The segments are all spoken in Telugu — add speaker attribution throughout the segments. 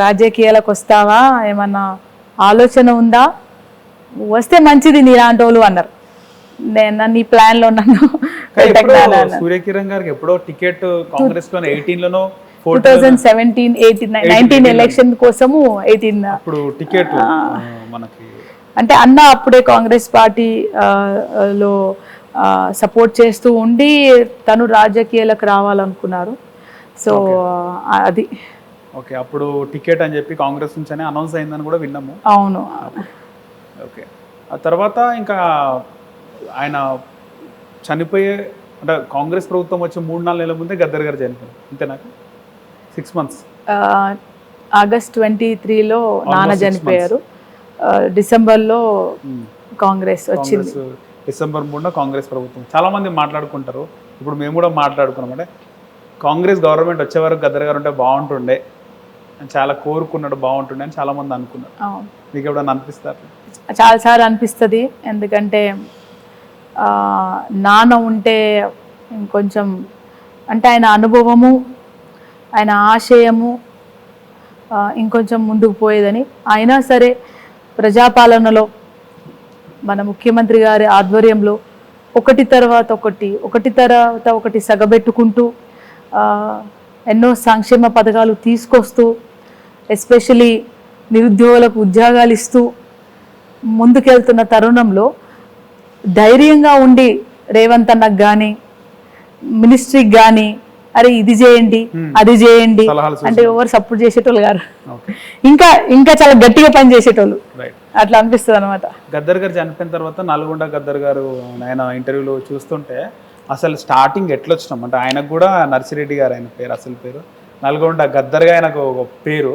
Speaker 1: రాజకీయాలకు వస్తావా, ఏమన్నా ఆలోచన ఉందా, వస్తే మంచిది నీలాంటి వాళ్ళు అన్నారు. నేను నీ ప్లాన్ లో నన్ను
Speaker 2: సూర్యకిరణ్ గారికి ఎప్పుడో టికెట్ కాంగ్రెస్ లో 18లోనో
Speaker 1: 2017, 18, 19 ఎలక్షన్ కోసము 18
Speaker 2: అప్పుడు టికెట్ మనకి
Speaker 1: అంటే అన్న అప్పుడే కాంగ్రెస్ పార్టీ లో సపోర్ట్ చేస్తూ ఉండి తను రాజకీయాలకు రావాలనుకున్నారు. సో అది
Speaker 2: ఓకే, అప్పుడు టికెట్ అని చెప్పి కాంగ్రెస్ నుంచి అనౌన్స్ అయిందని కూడా విన్నాము.
Speaker 1: అవును.
Speaker 2: ఓకే, ఆ తర్వాత ఇంకా ఆయన చనిపోయే అంటే కాంగ్రెస్ ప్రభుత్వం వచ్చే 3-4 నెలల ముందే గద్దర్ గారు చనిపోయారు అంతే, నాకు 6 months.
Speaker 1: ఆగస్ట్ 23లో నాన్న చనిపోయారు. డిసెంబర్లో కాంగ్రెస్ వచ్చింది.
Speaker 2: డిసెంబర్ 3న కాంగ్రెస్ ప్రభుత్వం. చాలా మంది మాట్లాడుకుంటారు, ఇప్పుడు మేము కూడా మాట్లాడుకున్నాం, అంటే కాంగ్రెస్ గవర్నమెంట్ వచ్చే వరకు గద్దర్ గారు ఉంటే బాగుంటుండే, చాలా కోరుకున్నాడు, బాగుంటుండే అని చాలా మంది అనుకున్నారు. మీకు ఎప్పుడన్నా అనిపిస్తారు?
Speaker 1: చాలాసార్లు అనిపిస్తుంది. ఎందుకంటే నాన్న ఉంటే ఇంకొంచెం అంటే ఆయన అనుభవము, ఆయన ఆశయము ఇంకొంచెం ముందుకు పోయేదని. అయినా సరే ప్రజాపాలనలో మన ముఖ్యమంత్రి గారి ఆధ్వర్యంలో ఒకటి తర్వాత ఒకటి సగబెట్టుకుంటూ ఎన్నో సంక్షేమ పథకాలు తీసుకొస్తూ, ఎస్పెషలీ నిరుద్యోగులకు ఉద్యోగాలు ఇస్తూ ముందుకెళ్తున్న తరుణంలో ధైర్యంగా ఉండి రేవంత్ అన్నకు కానీ మినిస్ట్రీకి కానీ అరే ఇది చేయండి అది చేయండి అంటే ఎవరు సపోర్ట్ చేసేటోళ్ళు గారు, ఇంకా చాలా గట్టిగా పని చేసేటోళ్ళు. అట్లా అనిపిస్తుంది అనమాట.
Speaker 2: గద్దర్ గారు చనిపోయిన తర్వాత నల్గొండ గద్దర్ గారు ఆయన ఇంటర్వ్యూలో చూస్తుంటే అసలు స్టార్టింగ్ ఎట్లా వచ్చినాం అంటే ఆయనకు కూడా నర్సిరెడ్డి గారు ఆయన పేరు, అసలు పేరు నల్గొండ గద్దర్గా ఆయనకు ఒక పేరు.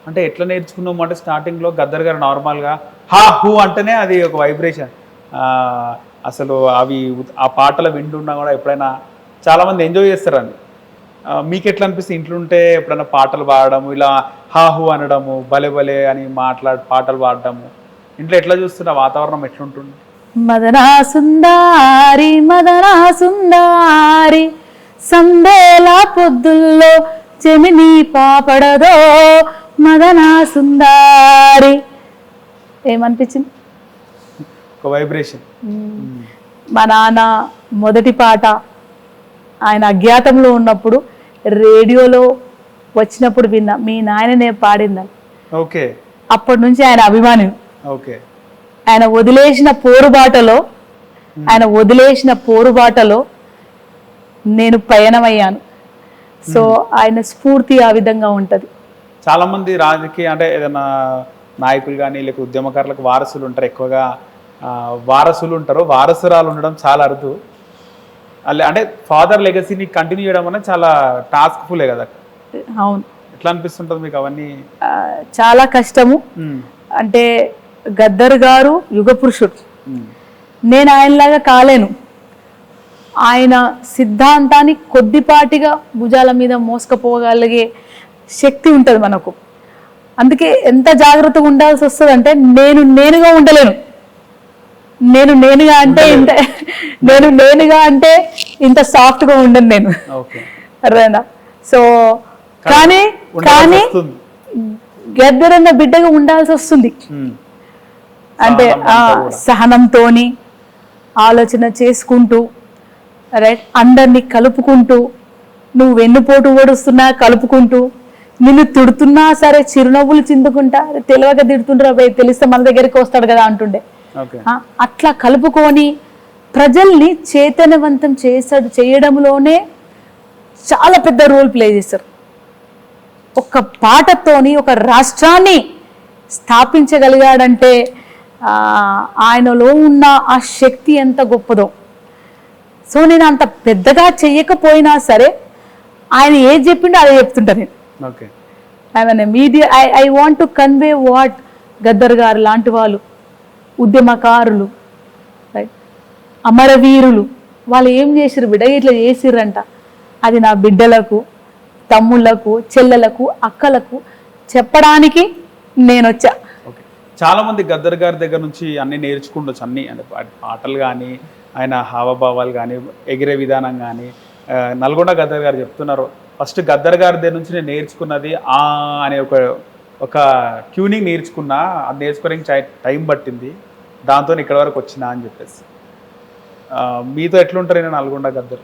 Speaker 2: అంటే ఎట్లా నేర్చుకున్నాం అంటే స్టార్టింగ్లో గద్దర్ గారు నార్మల్గా హా హూ అంటేనే అది ఒక వైబ్రేషన్. అసలు అవి ఆ పాటలు వింటున్నా కూడా ఎప్పుడైనా చాలామంది ఎంజాయ్ చేస్తారండి. మీకు ఎట్లా అనిపిస్తుంది ఇంట్లో ఉంటే ఎప్పుడైనా పాటలు పాడడము, ఇలా హా హూ అనడము, భలే భలే అని పాటలు పాడడము, ఇంట్లో ఎట్లా చూస్తున్న వాతావరణం ఎట్లుంటుంది?
Speaker 1: మదనా సుందారి మదనా సుందారి సందేలా పొద్దుల్లో చెమిని పాపడదో మదనా సుందారి. ఏమనిపించింది?
Speaker 2: ఒక వైబ్రేషన్.
Speaker 1: మా నాన్న మొదటి పాట ఆయన అజ్ఞాతంలో ఉన్నప్పుడు రేడియోలో వచ్చినప్పుడు విన్నా, మీ నాయననే పాడిందని.
Speaker 2: ఓకే,
Speaker 1: అప్పటి నుంచి ఆయన అభిమాని.
Speaker 2: ఓకే,
Speaker 1: ఆయన వదిలేసిన పోరుబాటలో నేను పయనమయ్యాను. సో ఆయన స్ఫూర్తి ఆ విధంగా ఉంటుంది.
Speaker 2: చాలా మంది రాజకీయ అంటే ఏదైనా నాయకులు కానీ లేక ఉద్యమకారులకు వారసులు ఉంటారు, ఎక్కువగా వారసులు ఉంటారు, వారసురాలు ఉండడం చాలా అరుదు. అంటే ఫాదర్ లెగసీని కంటిన్యూ చేయడం అనేది చాలా టాస్క్ఫుల్లే కదా.
Speaker 1: అవును.
Speaker 2: ఎట్లా అనిపిస్తుంటుంది మీకు అవన్నీ?
Speaker 1: చాలా కష్టము. అంటే గద్దర్ గారు యుగ పురుషుడు, నేను ఆయనలాగా కాలేను. ఆయన సిద్ధాంతాన్ని కొద్దిపాటిగా భుజాల మీద మోసుకపోగలిగే శక్తి ఉంటుంది మనకు. అందుకే ఎంత జాగ్రత్తగా ఉండాల్సి వస్తుంది అంటే నేనుగా ఉండలేను. నేనుగా అంటే ఇంత సాఫ్ట్గా ఉండను నేను, అర్థమైందా? సో కానీ గద్దర్ అన్న బిడ్డగా ఉండాల్సి వస్తుంది. అంటే సహనంతోని ఆలోచన చేసుకుంటూ, రైట్, అందరినీ కలుపుకుంటూ, నువ్వు వెన్నుపోటు ఓడుస్తున్నా కలుపుకుంటూ, నిన్ను తిడుతున్నా సరే చిరునవ్వులు చిందుకుంటా, తెలియక తిడుతుంటారా తెలిస్తే మన దగ్గరికి వస్తాడు కదా అంటుండే. అట్లా కలుపుకొని ప్రజల్ని చైతన్యవంతం చేయడంలోనే చాలా పెద్ద రోల్ ప్లే చేశారు. ఒక పాటతోని ఒక రాష్ట్రాన్ని స్థాపించగలిగాడంటే ఆయనలో ఉన్న ఆ శక్తి ఎంత గొప్పదో. సో నేను అంత పెద్దగా చెయ్యకపోయినా సరే ఆయన ఏది చెప్పిండో అదే చెప్తుంటా నేను. Media I want to convey what Gaddar గారు లాంటి వాళ్ళు, ఉద్యమకారులు, రైట్, అమరవీరులు, వాళ్ళు ఏం చేసిర్రు బిడ్డ, ఇట్లా చేసిర్రంట, అది నా బిడ్డలకు, తమ్ముళ్లకు, చెల్లెలకు, అక్కలకు చెప్పడానికి నేను వచ్చా.
Speaker 2: చాలా మంది గద్దర్ గారి దగ్గర నుంచి అన్ని నేర్చుకుండొచ్చు, అన్ని అంటే పాటలు కానీ ఆయన హావభావాలు కానీ ఎగిరే విధానం కానీ. నల్గొండ గద్దర్ గారు చెప్తున్నారు, ఫస్ట్ గద్దర్ గారి దగ్గర నుంచి నేను నేర్చుకున్నది అనే ఒక ఒక ట్యూనింగ్ నేర్చుకున్నా, అది నేర్చుకోవడానికి టైం పట్టింది, దాంతో ఇక్కడ వరకు వచ్చినా అని చెప్పేసి. మీతో ఎట్లుంటారు నల్గొండ గద్దర్?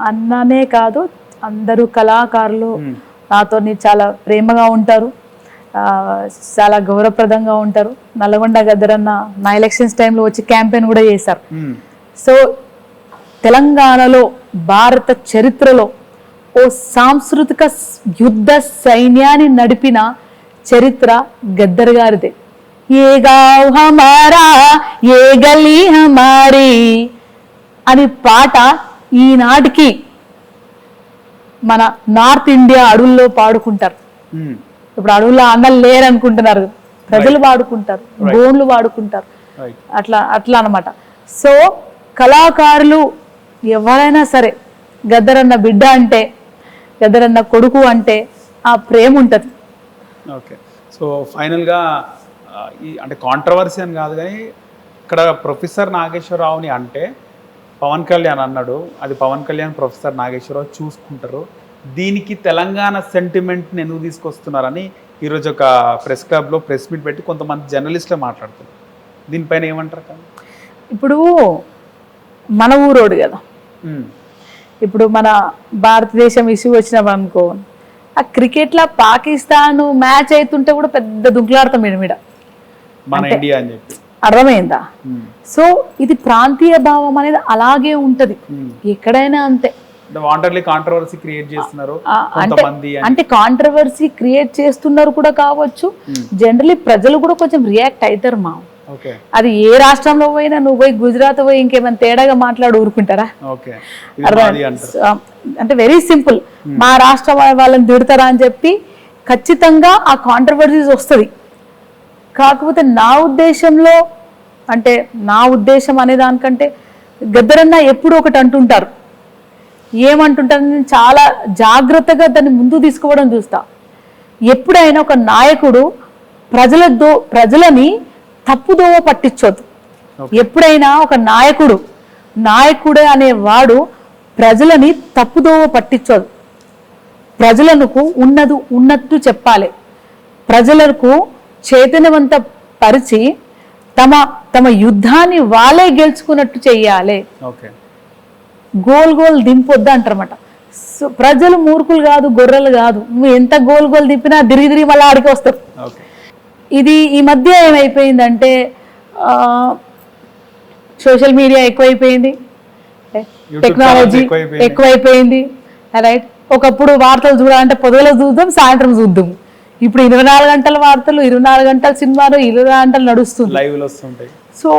Speaker 1: అన్ననే కాదు, అందరూ కళాకారులు నాతో చాలా ప్రేమగా ఉంటారు, చాలా గౌరవప్రదంగా ఉంటారు. నల్గొండ గద్దర్ అన్న నా ఎలక్షన్స్ టైంలో వచ్చి క్యాంపెయిన్ కూడా చేశారు. సో తెలంగాణలో భారత చరిత్రలో ఓ సాంస్కృతిక యుద్ధ సైన్యాన్ని నడిపిన చరిత్ర గద్దర్ గారిదే. ఏ గావ్ హమారా ఏ గలీ హమారీ అని పాట ఈనాటికి మన నార్త్ ఇండియా అడవుల్లో పాడుకుంటారు. ఇప్పుడు అడవుల్లో అన్నలు లేరనుకుంటున్నారు, ప్రజలు పాడుకుంటారు, గోండ్లు పాడుకుంటారు, అట్లా అన్నమాట. సో కళాకారులు ఎవరైనా సరే గద్దరన్న బిడ్డ అంటే, గద్దరన్న కొడుకు అంటే ఆ ప్రేమ ఉంటుంది.
Speaker 2: ఓకే. సో ఫైనల్గా అంటే కాంట్రవర్సీ అని కాదు కానీ, ఇక్కడ ప్రొఫెసర్ నాగేశ్వరరావుని అంటే పవన్ కళ్యాణ్ అన్నాడు, అది పవన్ కళ్యాణ్ ప్రొఫెసర్ నాగేశ్వరరావు చూసుకుంటారు. దీనికి తెలంగాణ సెంటిమెంట్ని ఎందుకు తీసుకొస్తున్నారని ఈరోజు ఒక ప్రెస్ క్లబ్లో ప్రెస్ మీట్ పెట్టి కొంతమంది జర్నలిస్టులు మాట్లాడుతున్నారు. దీనిపైన ఏమంటారు?
Speaker 1: ఇప్పుడు మన ఊరోడు కదా, ఇప్పుడు మన భారతదేశం ఇష్యూ వచ్చినప్పుడు అనుకో, ఆ క్రికెట్లో పాకిస్తాన్ మ్యాచ్ అవుతుంటే కూడా పెద్ద దుంకులాడతాం మీద
Speaker 2: మన ఇండియా అని చెప్పి,
Speaker 1: అర్థమైందా? సో ఇది ప్రాంతీయ భావం అనేది అలాగే ఉంటది ఎక్కడైనా అంతే.
Speaker 2: కాంట్రవర్సీ క్రియేట్ చేస్తున్నారు
Speaker 1: అంటే కాంట్రవర్సీ క్రియేట్ చేస్తున్నారు కూడా కావచ్చు. జనరలీ ప్రజలు కూడా కొంచెం రియాక్ట్ అవుతారు మా. అది ఏ రాష్ట్రంలో పోయినా, నువ్వు పోయి గుజరాత్ పోయి ఇంకేమైనా తేడాగా మాట్లాడి ఊరుకుంటారా? అంటే వెరీ సింపుల్, మా రాష్ట్రం వాళ్ళని తిడతారా అని చెప్పి ఖచ్చితంగా ఆ కాంట్రవర్సీస్ వస్తుంది. కాకపోతే నా ఉద్దేశంలో, అంటే నా ఉద్దేశం అనే దానికంటే గద్దరన్న ఎప్పుడు ఒకటి అంటుంటారు. ఏమంటుంటారు, నేను చాలా జాగ్రత్తగా దాన్ని ముందు తీసుకోవడం చూస్తా. ఎప్పుడైనా ఒక నాయకుడు ప్రజలని తప్పుదోవ పట్టించొద్దు. ఎప్పుడైనా ఒక నాయకుడే అనేవాడు ప్రజలని తప్పుదోవ పట్టించొద్దు. ప్రజలకు ఉన్నట్టు చెప్పాలి, ప్రజలకు చైతన్యవంత పరిచి తమ యుద్ధాన్ని వాళ్ళే గెలుచుకున్నట్టు చెయ్యాలి. గోల్ దింపొద్దు అంటారన్నమాట. సో ప్రజలు మూర్ఖులు కాదు, గొర్రెలు కాదు. నువ్వు ఎంత గోల్ దింపినా తిరిగి మళ్ళీ ఆడికి వస్తారు. ఇది ఈ మధ్య ఏమైపోయిందంటే సోషల్ మీడియా ఎక్కువైపోయింది, టెక్నాలజీ ఎక్కువైపోయింది, రైట్. ఒకప్పుడు వార్తలు చూడాలంటే పొద్దుగల చూద్దాం, సాయంత్రం చూద్దాం. ఇప్పుడు 24 గంటల వార్తలు, 24 గంటల సినిమాలు, 24 గంటలు నడుస్తుంది. సో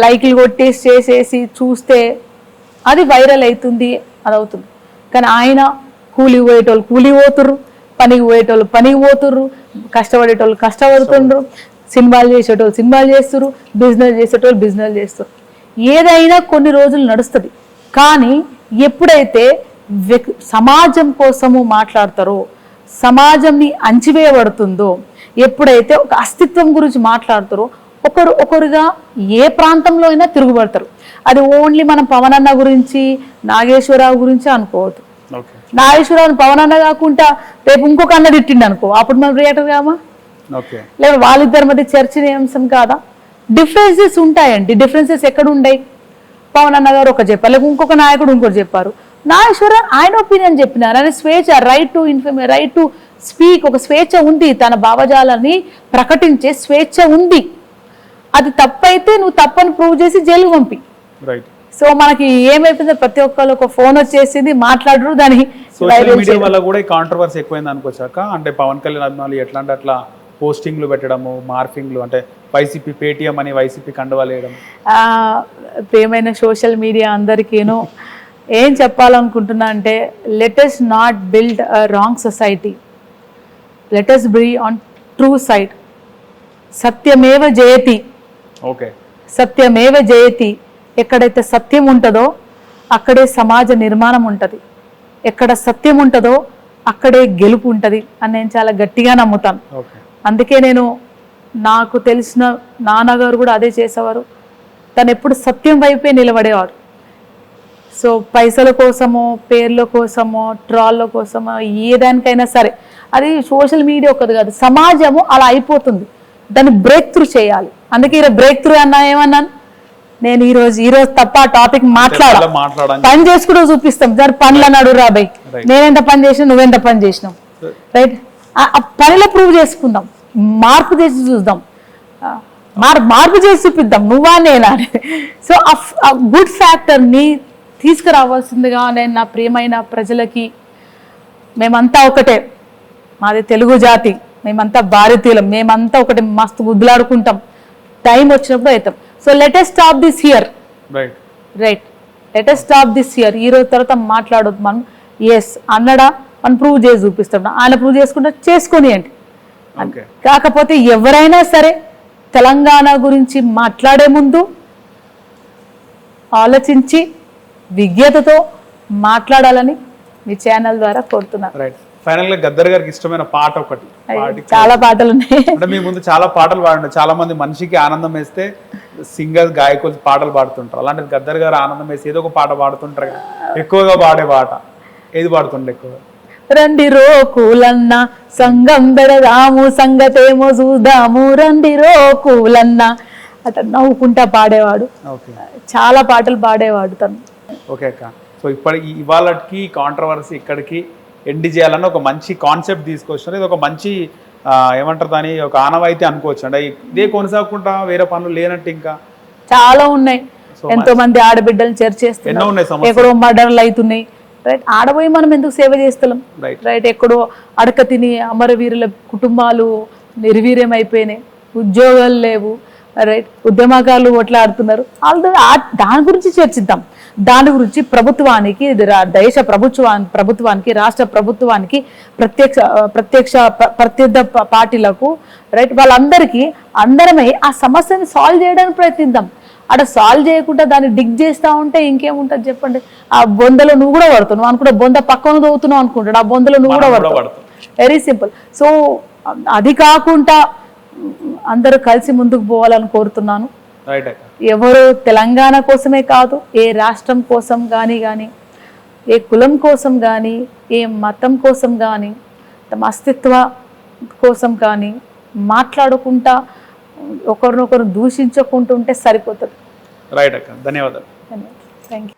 Speaker 1: లైక్లు కొట్టేసి చేసేసి చూస్తే అది వైరల్ అవుతుంది, అది అవుతుంది. కానీ ఆయన కూలికి పోయేటోళ్ళు కూలి పోతుర్రు, పనికి పోయేటోళ్ళు పనికి పోతుర్రు, కష్టపడేటోళ్ళు కష్టపడుతుండ్రు, సినిమాలు చేసేటోళ్ళు సినిమాలు చేస్తుర్రు, బిజినెస్ చేసేటోళ్ళు బిజినెస్ చేస్తారు. ఏదైనా కొన్ని రోజులు నడుస్తుంది. కానీ ఎప్పుడైతే సమాజం కోసము మాట్లాడతారో, సమాజంని అంచివేయబడుతుందో, ఎప్పుడైతే ఒక అస్తిత్వం గురించి మాట్లాడతారో, ఒకరుగా ఏ ప్రాంతంలో అయినా తిరుగుబడతారు. అది ఓన్లీ మనం పవన్ అన్న గురించి, నాగేశ్వరరావు గురించి అనుకోవద్దు. నాగేశ్వరరావు పవన్ అన్న కాకుండా రేపు ఇంకొక అన్న తిట్టిండు అనుకో, అప్పుడు మనం రియాక్టర్ కామా? లేదా వాళ్ళిద్దరి మధ్య చర్చనీయాంశం కాదా? డిఫరెన్సెస్ ఉంటాయండి. డిఫరెన్సెస్ ఎక్కడ ఉన్నాయి? పవన్ అన్న గారు ఒక చెప్పారు, లేకపోతే ఇంకొక నాయకుడు ఇంకోటి చెప్పారు. నాగేశ్వరరావు ఆయన ఒపీనియన్ చెప్పినారు. ఆయన స్వేచ్ఛ, రైట్ టు స్పీక్, ఒక స్వేచ్ఛ ఉంది, తన భావజాలని ప్రకటించే స్వేచ్ఛ ఉంది. అది తప్పైతే నువ్వు తప్పని ప్రూవ్ చేసి జైలుకు పంపి. సో మనకి ఏమైపోయింది, ప్రతి ఒక్కళ్ళు ఒక ఫోన్ వచ్చేసింది, మాట్లాడరు, దానికి
Speaker 2: సోషల్ మీడియా వల్ల కూడా ఈ కాంట్రవర్సీ ఎక్కువైంది అనుకోవచ్చాక. అంటే పవన్ కళ్యాణ్ అభిమానులు ఎట్లా అంటే అట్లా పోస్టింగ్లు పెట్టడము, మార్ఫింగ్లు, అంటే వైసీపీ పేటీఎం అని వైసీపీ కండువాలు వేయడం.
Speaker 1: ప్రియమైన సోషల్ మీడియా అందరికీను ఏం చెప్పాలనుకుంటున్నా అంటే, let us not build a wrong society, let us be on true side. సత్యమేవ జయతి. సత్యమేవ జయతి. ఎక్కడైతే సత్యం ఉంటుందో అక్కడే సమాజ నిర్మాణం ఉంటుంది, ఎక్కడ సత్యం ఉంటుందో అక్కడే గెలుపు ఉంటుంది అని నేను చాలా గట్టిగా నమ్ముతాను. అందుకే నాకు తెలిసిన నాన్నగారు కూడా అదే చేసేవారు. తను ఎప్పుడు సత్యం వైపే నిలబడేవారు. సో పైసల కోసమో, పేర్ల కోసమో, ట్రాల్ల కోసమో, ఏదానికైనా సరే అది సోషల్ మీడియా ఒకటి కాదు, సమాజము అలా అయిపోతుంది. దాన్ని బ్రేక్ త్రూ చేయాలి. అందుకే ఇలా బ్రేక్ త్రూ అన్నా ఏమన్నాను నేను ఈరోజు తప్ప టాపిక్
Speaker 2: మాట్లాడాలి,
Speaker 1: పని చేసుకుంటూ చూపిస్తాం. దాని పనులు అన్నాడు రాబాయ్, నేనెంత పని చేసినా నువ్వెంత పని చేసినావు, రైట్? ఆ పనిలో ప్రూవ్ చేసుకుందాం, మార్పు చేసి చూద్దాం, మార్పు చేసి చూపిద్దాం నువ్వా నేనా. సో ఆ గుడ్ ఫ్యాక్టర్ని తీసుకురావాల్సిందిగా నేను నా ప్రియమైన ప్రజలకి, మేమంతా ఒకటే, మాది తెలుగు జాతి, మేమంతా భారతీయులం, మేమంతా ఒకటి, మస్తు గుద్దులాడుకుంటాం, టైం వచ్చినప్పుడు అవుతాం. So let us stop this here, right? Let us stop this here. ఈ రోజు తర్వాత మాట్లాడొద్దు మనం. ఎస్ అన్నడా మనం ప్రూవ్ చేసి చూపిస్తాం, ఆయన ప్రూవ్ చేసుకుంటే చేసుకొని అండి. కాకపోతే ఎవరైనా సరే తెలంగాణ గురించి మాట్లాడే ముందు ఆలోచించి విజ్ఞతతో మాట్లాడాలని మీ ఛానల్ ద్వారా కోరుతున్నాను.
Speaker 2: ఫైనల్ గా గద్దర్ గారికి ఇష్టమైన పాట ఒకటి.
Speaker 1: చాలా పాటలు ఉన్నాయి,
Speaker 2: అంటే మీ ముందు చాలా పాటలు పాడండి. చాలా మంది మనిషికి ఆనందం వేస్తే సింగర్ గాయకులు పాటలు పాడుతుంటారు, అలాంటి గద్దర్ గారు ఆనందం వేసి ఏదో ఒక పాట పాడుతుంటారు కదా, ఎక్కువగా పాడే పాట ఏది పాడుతుండే ఎక్కువగా?
Speaker 1: రండి రోకులన్న సంగం బెడదాము, సంగతేమో చూద్దాము, రండి రోకులన్న అట్లా నవ్వుకుంటా పాడేవాడు. చాలా పాటలు పాడేవాడు తను.
Speaker 2: ఓకే అక్క, సో ఇవాళకి కాంట్రవర్సీ ఇక్కడికి ఎండ్ చేయాలని ఒక మంచి కాన్సెప్ట్ తీసుకొచ్చారు. ఇది ఒక మంచి ఏమంటారు దాని ఒక ఆనవాయితీ అనుకోవచ్చు. అంటే ఇదే కొనసాగకుండా వేరే పనులు లేనట్టు ఇంకా
Speaker 1: చాలా ఉన్నాయి. ఎంతో మంది ఆడబిడ్డలు చేస్తున్నారు, ఎక్కడో మర్డర్లు అవుతున్నాయి, రైట్? ఆడబోయి మనం ఎందుకు సేవ చేస్తున్నాం, రైట్? ఎక్కడో అడక తిని అమరవీరుల కుటుంబాలు నిర్వీర్యం అయిపోయినాయి, ఉద్యోగాలు లేవు, రైట్? ఉద్యమకారులు కొట్లాడుతున్నారు. దాని గురించి చర్చిద్దాం. దాని గురించి ప్రభుత్వానికి, దేశ ప్రభుత్వానికి, రాష్ట్ర ప్రభుత్వానికి, ప్రత్యర్థ పార్టీలకు, రైట్, వాళ్ళందరికీ అందరమై ఆ సమస్యని సాల్వ్ చేయడానికి ప్రయత్నిద్దాం. అక్కడ సాల్వ్ చేయకుండా దాన్ని డిగ్ చేస్తూ ఉంటే ఇంకేముంటుంది చెప్పండి? ఆ బొందలో నువ్వు కూడా పడుతావు, నువ్వు అనుకుంటే బొంద పక్కన దోవుతున్నావు అనుకుంటాడు, ఆ బొందలో నువ్వు కూడా పడతావు. Very simple. సో అది కాకుండా అందరూ కలిసి ముందుకు పోవాలని కోరుతున్నాను. ఎవరు తెలంగాణ కోసమే కాదు, ఏ రాష్ట్రం కోసం కానీ ఏ కులం కోసం కానీ, ఏ మతం కోసం కానీ, తమ అస్తిత్వ కోసం కానీ మాట్లాడుకుంటా ఒకరినొకరు దూషించుకుంటుంటే సరిపోతుంది.
Speaker 2: రైట్ అక్క, ధన్యవాదాలు.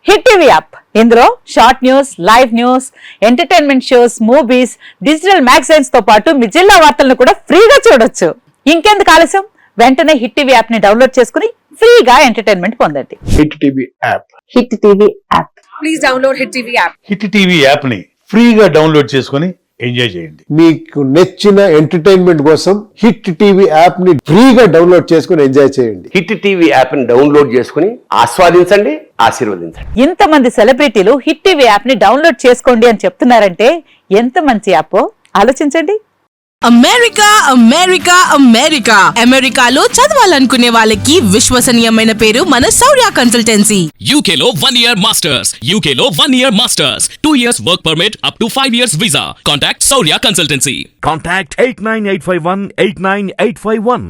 Speaker 3: హిట్ టీవీ యాప్, ఇందులో short news, live news, entertainment shows, movies, digital magazines తో పాటు మీ జిల్లా వార్తలను కూడా ఫ్రీగా చూడొచ్చు. ఇంకెందుకు ఆలస్యం, వెంటనే హిట్ టీవీ యాప్ ని డౌన్లోడ్ చేసుకుని ఫ్రీగా ఎంటర్టైన్మెంట్ పొందండి.
Speaker 4: Hit TV app,
Speaker 3: hit TV app,
Speaker 5: please download hit TV app.
Speaker 4: Hit TV app ని ఫ్రీగా డౌన్లోడ్ చేసుకుని ఎంజాయ్ చేయండి.
Speaker 6: మీకు నచ్చిన ఎంటర్టైన్మెంట్ కోసం హిట్ టీవీ యాప్ ని ఫ్రీగా డౌన్లోడ్ చేసుకుని ఎంజాయ్ చేయండి.
Speaker 7: హిట్ టీవీ యాప్ ని డౌన్లోడ్ చేసుకుని ఆస్వాదించండి, ఆశీర్వదించండి.
Speaker 3: ఇంతమంది సెలబ్రిటీలు హిట్ టీవీ యాప్ ని డౌన్లోడ్ చేసుకోండి అని చెప్తున్నారంటే ఎంత మంచి యాప్ ఆలోచించండి.
Speaker 5: అమెరికా అమెరికా అమెరికా అమెరికాలో చదవాలనుకునే వాళ్ళకి విశ్వసనీయమైన పేరు మన శౌర్య కన్సల్టెన్సీ.
Speaker 8: UK లో 1 year masters, UK లో 1 year masters, 2 years work permit up to 5 years visa. Contact Saurya Consultancy.
Speaker 9: Contact 89851 89851.